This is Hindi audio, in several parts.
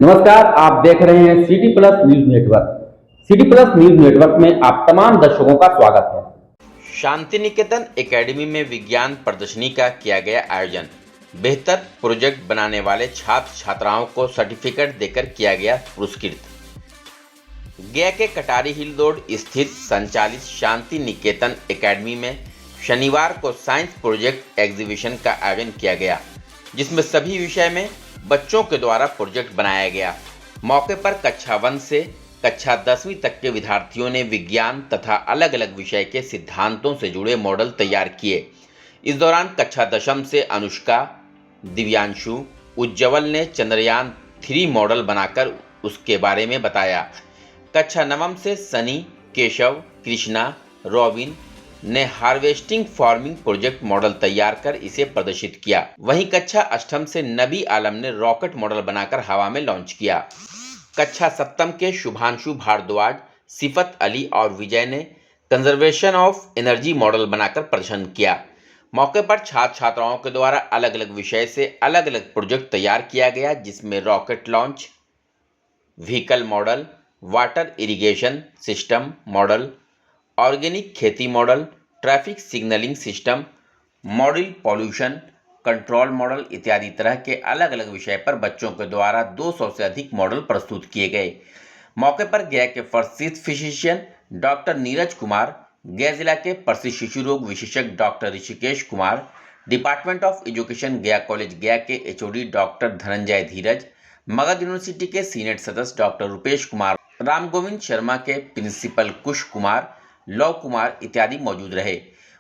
नमस्कार, आप देख रहे हैं city plus news network. City plus news network में आप तमाम दर्शकों का स्वागत है। शांति निकेतन एकेडमी में विज्ञान प्रदर्शनी का किया गया आयोजन। बेहतर प्रोजेक्ट बनाने वाले छात्र छात्राओं को सर्टिफिकेट देकर किया गया पुरस्कृत। गया के कटारी हिल रोड स्थित संचालित शांति निकेतन एकेडमी में शनिवार को साइंस प्रोजेक्ट एग्जीबिशन का आयोजन किया गया, जिसमें सभी विषय में बच्चों के द्वारा प्रोजेक्ट बनाया गया। मौके पर कक्षा 1 से कक्षा 10वीं तक के विद्यार्थियों ने विज्ञान तथा अलग अलग विषय के सिद्धांतों से जुड़े मॉडल तैयार किए। इस दौरान कक्षा 10वीं से अनुष्का, दिव्यांशु, उज्ज्वल ने चंद्रयान 3 मॉडल बनाकर उसके बारे में बताया। कक्षा 9वीं से सनी, केशव, कृष्णा, रॉबिन ने हार्वेस्टिंग फार्मिंग प्रोजेक्ट मॉडल तैयार कर इसे प्रदर्शित किया। वहीं कक्षा 8वीं से नबी आलम ने रॉकेट मॉडल बनाकर हवा में लॉन्च किया। कक्षा 7वीं के शुभांशु भारद्वाज, सिफत अली और विजय ने कंजर्वेशन ऑफ एनर्जी मॉडल बनाकर प्रदर्शन किया। मौके पर छात्र छात्राओं के द्वारा अलग अलग विषय से अलग अलग प्रोजेक्ट तैयार किया गया, जिसमें rocket launch, vehicle model, water irrigation system model, organic खेती model, traffic signalling system model, pollution control model इत्यादि तरह के अलग अलग विषय पर बच्चों के द्वारा 200 से अधिक मॉडल प्रस्तुत किए गए। मौके पर गया के प्रसिद्ध फिजिशियन डॉक्टर नीरज कुमार, गया जिला के प्रसिद्ध शिशु रोग विशेषज्ञ doctor Rishikesh Kumar, department of education गया कॉलेज गया के एचओडी डॉक्टर धनंजय धीरज, मगध यूनिवर्सिटी के सीनेट सदस्य डॉक्टर रुपेश कुमार, राम गोविंद शर्मा के प्रिंसिपल कुश कुमार, लव कुमार इत्यादि मौजूद रहे।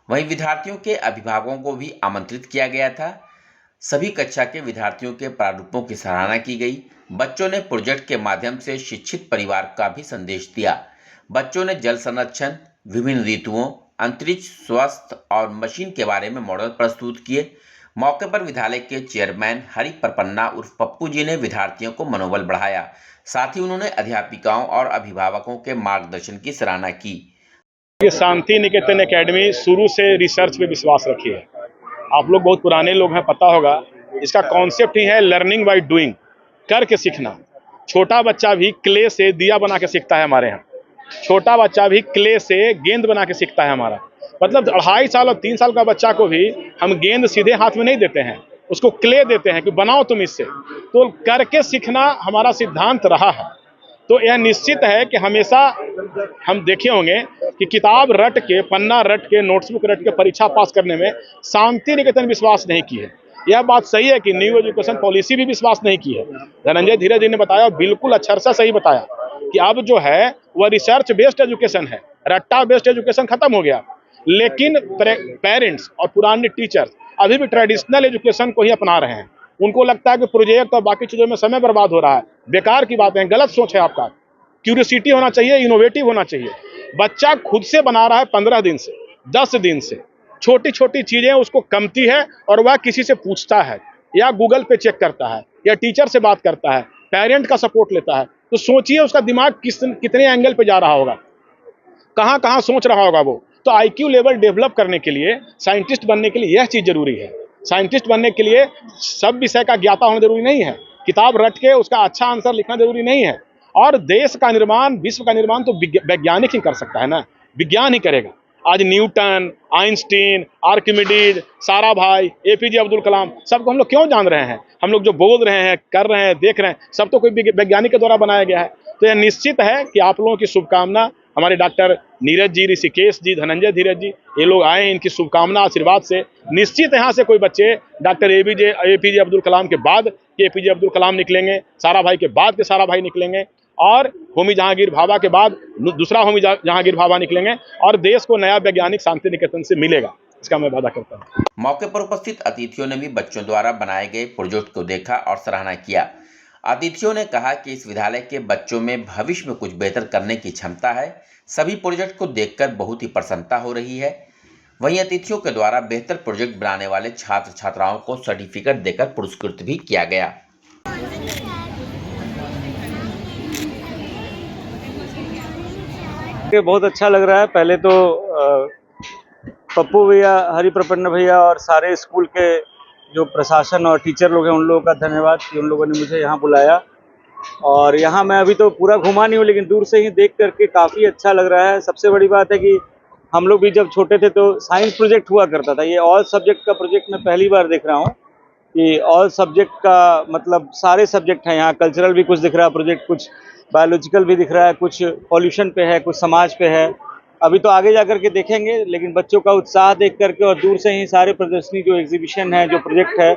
वहीं विद्यार्थियों के अभिभावकों को भी आमंत्रित किया गया था। सभी कक्षा के विद्यार्थियों के प्रारूपों की सराहना की गई। बच्चों ने प्रोजेक्ट के माध्यम से शिक्षित परिवार का भी संदेश दिया। बच्चों ने जल संरक्षण, विभिन्न ऋतुओं, अंतरिक्ष, स्वास्थ्य और मशीन के बारे में मॉडल प्रस्तुत किए। मौके पर विद्यालय के चेयरमैन हरि प्रपन्ना उर्फ पप्पू जी ने विद्यार्थियों को मनोबल बढ़ाया। साथ ही उन्होंने अध्यापिकाओं और अभिभावकों के मार्गदर्शन की सराहना की। ये शांति निकेतन एकेडमी शुरू से रिसर्च पे विश्वास रखी है। आप लोग बहुत पुराने लोग हैं, पता होगा। इसका कॉन्सेप्ट ही है लर्निंग बाय डूइंग, करके सीखना। छोटा बच्चा भी क्ले से दिया बना के सीखता है हमारे यहाँ। छोटा बच्चा भी क्ले से गेंद बना के सीखता है हमारा। मतलब 2.5 साल और 3 साल का बच्चा को भी हम गेंद सीधे हाथ में नहीं देते हैं, उसको क्ले देते हैं कि बनाओ तुम इससे। तो करके सीखना हमारा सिद्धांत रहा है। तो यह निश्चित है कि हमेशा हम देखे होंगे कि किताब रट के, पन्ना रट के, नोट्सबुक रट के परीक्षा पास करने में शांति निकेतन विश्वास नहीं की है। यह बात सही है कि न्यू एजुकेशन पॉलिसी भी विश्वास नहीं की है। धनंजय धीरज जी ने बताया, बिल्कुल अक्षरशः सही बताया कि अब जो है वह रिसर्च बेस्ड एजुकेशन है, रट्टा बेस्ड एजुकेशन खत्म हो गया। लेकिन पेरेंट्स और पुराने टीचर्स अभी भी ट्रेडिशनल एजुकेशन को ही अपना रहे हैं। उनको लगता है कि प्रोजेक्ट और बाकी चीजों में समय बर्बाद हो रहा है। बेकार की बात है, गलत सोच है आपका। क्यूरियोसिटी होना चाहिए, इनोवेटिव होना चाहिए। बच्चा खुद से बना रहा है 15 दिन से, 10 दिन से। छोटी छोटी चीजें उसको कमती है और वह किसी से पूछता है या गूगल पे चेक करता है या टीचर से बात करता है, पेरेंट का सपोर्ट लेता है। तो सोचिए उसका दिमाग कितने एंगल पे जा रहा होगा, कहाँ कहाँ सोच रहा होगा वो। तो आईक्यू लेवल डेवलप करने के लिए, साइंटिस्ट बनने के लिए यह चीज जरूरी है। साइंटिस्ट बनने के लिए सब विषय का ज्ञाता होना जरूरी नहीं है। किताब रट के उसका अच्छा आंसर लिखना जरूरी नहीं है। और देश का निर्माण, विश्व का निर्माण तो वैज्ञानिक ही कर सकता है ना, विज्ञान ही करेगा। आज Newton, Einstein, Archimedes, Sarabhai, APJ Abdul Kalam, सबको हम लोग क्यों जान रहे हैं? हम लोग जो बोल रहे हैं, कर रहे हैं, देख रहे हैं, सब तो कोई वैज्ञानिक के द्वारा बनाया गया है। तो यह निश्चित है कि आप लोगों की शुभकामना, हमारे डॉक्टर नीरज जी, ऋषिकेश जी, धनंजय धीरज जी, ये लोग आए, इनकी शुभकामना आशीर्वाद से निश्चित यहाँ से कोई बच्चे डॉक्टर एपीजे अब्दुल कलाम के बाद के एपीजे अब्दुल कलाम निकलेंगे, साराभाई के बाद के साराभाई निकलेंगे और होमी जहांगीर भाभा के बाद दूसरा होमी जहांगीर भाभा निकलेंगे और देश को नया वैज्ञानिक शांति निकेतन से मिलेगा, इसका मैं वादा करता हूँ। मौके पर उपस्थित अतिथियों ने भी बच्चों द्वारा बनाए गए प्रोजेक्ट को देखा और सराहना किया। अतिथियों ने कहा कि इस विद्यालय के बच्चों में भविष्य में कुछ बेहतर करने की क्षमता है। सभी प्रोजेक्ट को देखकर बहुत ही प्रसन्नता हो रही है। वहीं अतिथियों के द्वारा बेहतर प्रोजेक्ट बनाने वाले छात्र छात्राओं को सर्टिफिकेट देकर पुरस्कृत भी किया गया। बहुत अच्छा लग रहा है। पहले तो पप्पू भैया, हरि प्रपन्न भैया और सारे स्कूल के जो प्रशासन और टीचर लोग हैं उन लोगों का धन्यवाद कि उन लोगों ने मुझे यहाँ बुलाया और यहाँ मैं अभी तो पूरा घुमा नहीं हूँ, लेकिन दूर से ही देख करके काफ़ी अच्छा लग रहा है। सबसे बड़ी बात है कि हम लोग भी जब छोटे थे तो साइंस प्रोजेक्ट हुआ करता था। ये ऑल सब्जेक्ट का प्रोजेक्ट मैं पहली बार देख रहा हूँ कि ऑल सब्जेक्ट का मतलब सारे सब्जेक्ट हैं यहाँ। कल्चरल भी कुछ दिख रहा है प्रोजेक्ट, कुछ बायोलॉजिकल भी दिख रहा है, कुछ पॉल्यूशन पे है, कुछ समाज पे है। अभी तो आगे जा करके देखेंगे, लेकिन बच्चों का उत्साह देख करके और दूर से ही सारे प्रदर्शनी जो एग्जीबिशन है, जो प्रोजेक्ट है,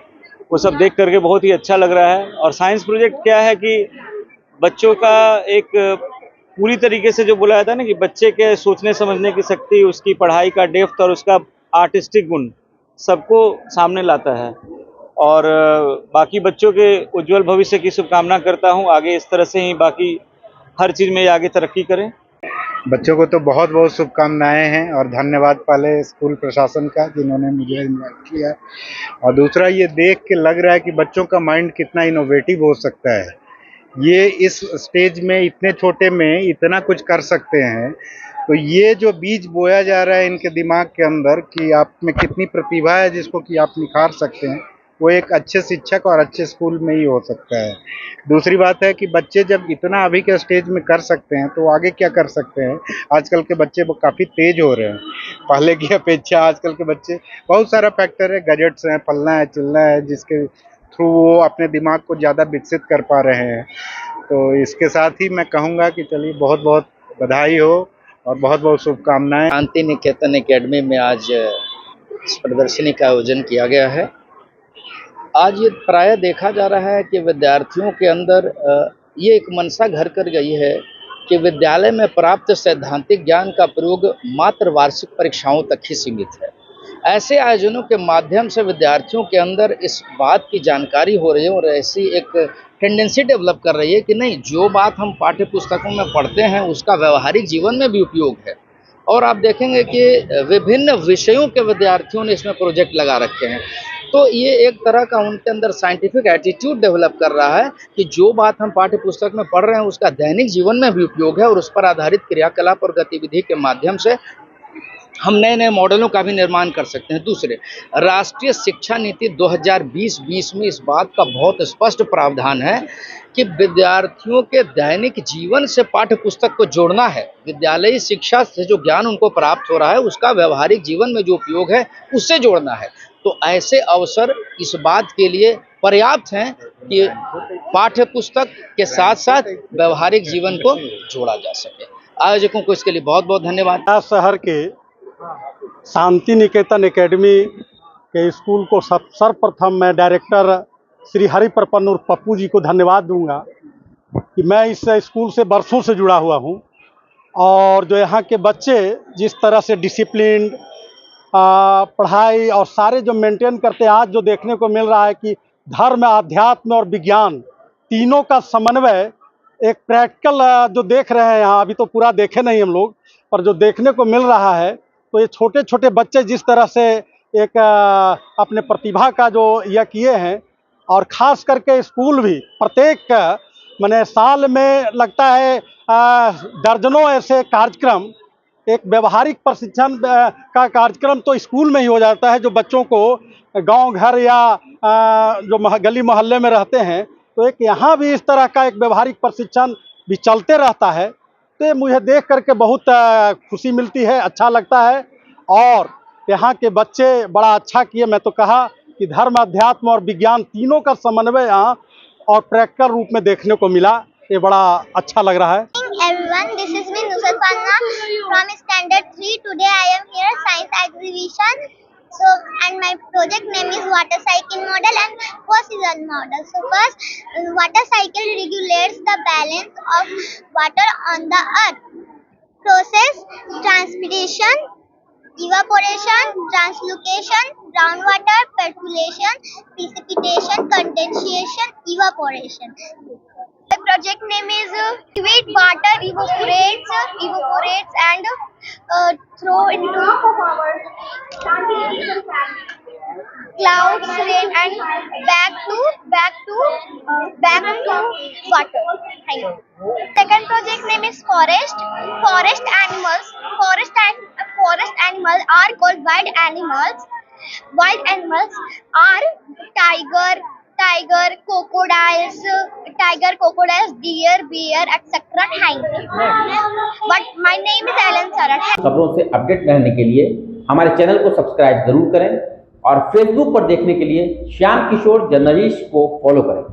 वो सब देख करके बहुत ही अच्छा लग रहा है। और साइंस प्रोजेक्ट क्या है कि बच्चों का एक पूरी तरीके से जो बोला जाता है ना कि बच्चे के सोचने समझने की शक्ति, उसकी पढ़ाई का डेप्थ और उसका आर्टिस्टिक गुण सबको सामने लाता है। और बाकी बच्चों के उज्जवल भविष्य की शुभकामना करता हूँ। आगे इस तरह से ही बाकी हर चीज़ में ये आगे तरक्की करें। बच्चों को तो बहुत बहुत शुभकामनाएं हैं और धन्यवाद पहले स्कूल प्रशासन का जिन्होंने मुझे इनवाइट किया। और दूसरा ये देख के लग रहा है कि बच्चों का माइंड कितना इनोवेटिव हो सकता है। ये इस स्टेज में इतने छोटे में इतना कुछ कर सकते हैं। तो ये जो बीज बोया जा रहा है इनके दिमाग के अंदर कि आप में कितनी प्रतिभा है जिसको कि आप निखार सकते हैं, वो एक अच्छे शिक्षक और अच्छे स्कूल में ही हो सकता है। दूसरी बात है कि बच्चे जब इतना अभी के स्टेज में कर सकते हैं तो आगे क्या कर सकते हैं। आजकल के बच्चे काफ़ी तेज हो रहे हैं पहले की अपेक्षा। आजकल के बच्चे बहुत सारा फैक्टर है, गैजेट्स हैं, फलना है चिलना है, जिसके थ्रू वो अपने दिमाग को ज़्यादा विकसित कर पा रहे हैं। तो इसके साथ ही मैं कहूँगा कि चलिए बहुत बहुत बधाई हो और बहुत बहुत शुभकामनाएं। शांति निकेतन एकेडमी में आज इस प्रदर्शनी का आयोजन किया गया है। आज ये प्रायः देखा जा रहा है कि विद्यार्थियों के अंदर ये एक मनसा घर कर गई है कि विद्यालय में प्राप्त सैद्धांतिक ज्ञान का प्रयोग मात्र वार्षिक परीक्षाओं तक ही सीमित है। ऐसे आयोजनों के माध्यम से विद्यार्थियों के अंदर इस बात की जानकारी हो रही है और ऐसी एक टेंडेंसी डेवलप कर रही है कि नहीं, जो बात हम पाठ्य पुस्तकों में पढ़ते हैं उसका व्यवहारिक जीवन में भी उपयोग है। और आप देखेंगे कि विभिन्न विषयों के विद्यार्थियों ने इसमें प्रोजेक्ट लगा रखे हैं। तो ये एक तरह का उनके अंदर साइंटिफिक एटीट्यूड डेवलप कर रहा है कि जो बात हम पाठ्य पुस्तक में पढ़ रहे हैं उसका दैनिक जीवन में भी उपयोग है और उस पर आधारित क्रियाकलाप और गतिविधि के माध्यम से हम नए नए मॉडलों का भी निर्माण कर सकते हैं। दूसरे, राष्ट्रीय शिक्षा नीति 2020 में इस बात का बहुत स्पष्ट प्रावधान है कि विद्यार्थियों के दैनिक जीवन से पाठ्य पुस्तक को जोड़ना है। विद्यालयी शिक्षा से जो ज्ञान उनको प्राप्त हो रहा है उसका व्यवहारिक जीवन में जो उपयोग है उससे जोड़ना है। तो ऐसे अवसर इस बात के लिए पर्याप्त हैं कि पाठ्य पुस्तक के साथ साथ व्यवहारिक जीवन को जोड़ा जा सके। आयोजकों को इसके लिए बहुत बहुत धन्यवाद। शहर के शांति निकेतन एकेडमी के स्कूल को सर्वप्रथम मैं डायरेक्टर श्री हरि प्रपन्न और पप्पू जी को धन्यवाद दूंगा कि मैं इस स्कूल से बरसों से जुड़ा हुआ हूं और जो यहाँ के बच्चे जिस तरह से डिसिप्लिन, पढ़ाई और सारे जो मेंटेन करते हैं, आज जो देखने को मिल रहा है कि धर्म, आध्यात्म और विज्ञान तीनों का समन्वय एक प्रैक्टिकल जो देख रहे हैं यहाँ, अभी तो पूरा देखे नहीं हम लोग, पर जो देखने को मिल रहा है तो ये छोटे छोटे बच्चे जिस तरह से एक अपने प्रतिभा का जो यह किए हैं, और ख़ास करके स्कूल भी प्रत्येक माने साल में लगता है दर्जनों ऐसे कार्यक्रम, एक व्यवहारिक प्रशिक्षण का कार्यक्रम तो स्कूल में ही हो जाता है जो बच्चों को गांव घर या जो गली मोहल्ले में रहते हैं, तो एक यहाँ भी इस तरह का एक व्यवहारिक प्रशिक्षण भी चलते रहता है। तो ये मुझे देख करके बहुत खुशी मिलती है, अच्छा लगता है। और यहाँ के बच्चे बड़ा अच्छा किए। मैं तो कहा कि धर्म, अध्यात्म और विज्ञान तीनों का समन्वय यहाँ और प्रैक्टिकल रूप में देखने को मिला, ये बड़ा अच्छा लग रहा है। Everyone, this is me Nusrat Panna from Standard 3. Today I am here science exhibition. So and my project name is water cycle model and post-season model. So first, water cycle regulates the balance of water on the earth. Process: transpiration, evaporation, translocation, groundwater, percolation, precipitation, condensation, evaporation. The project name is Activate Water Evaporates and throw into clouds, rain and back to water. Thank you. Second project name is Forest. Forest animals are called wild animals. Wild animals are tiger, crocodiles, deer, bear, etc. hanging. But my name is Ellen Sarat. खबरों से अपडेट रहने के लिए हमारे चैनल को सब्सक्राइब जरूर करें और फेसबुक पर देखने के लिए श्याम किशोर जर्नलिस्ट को फॉलो करें।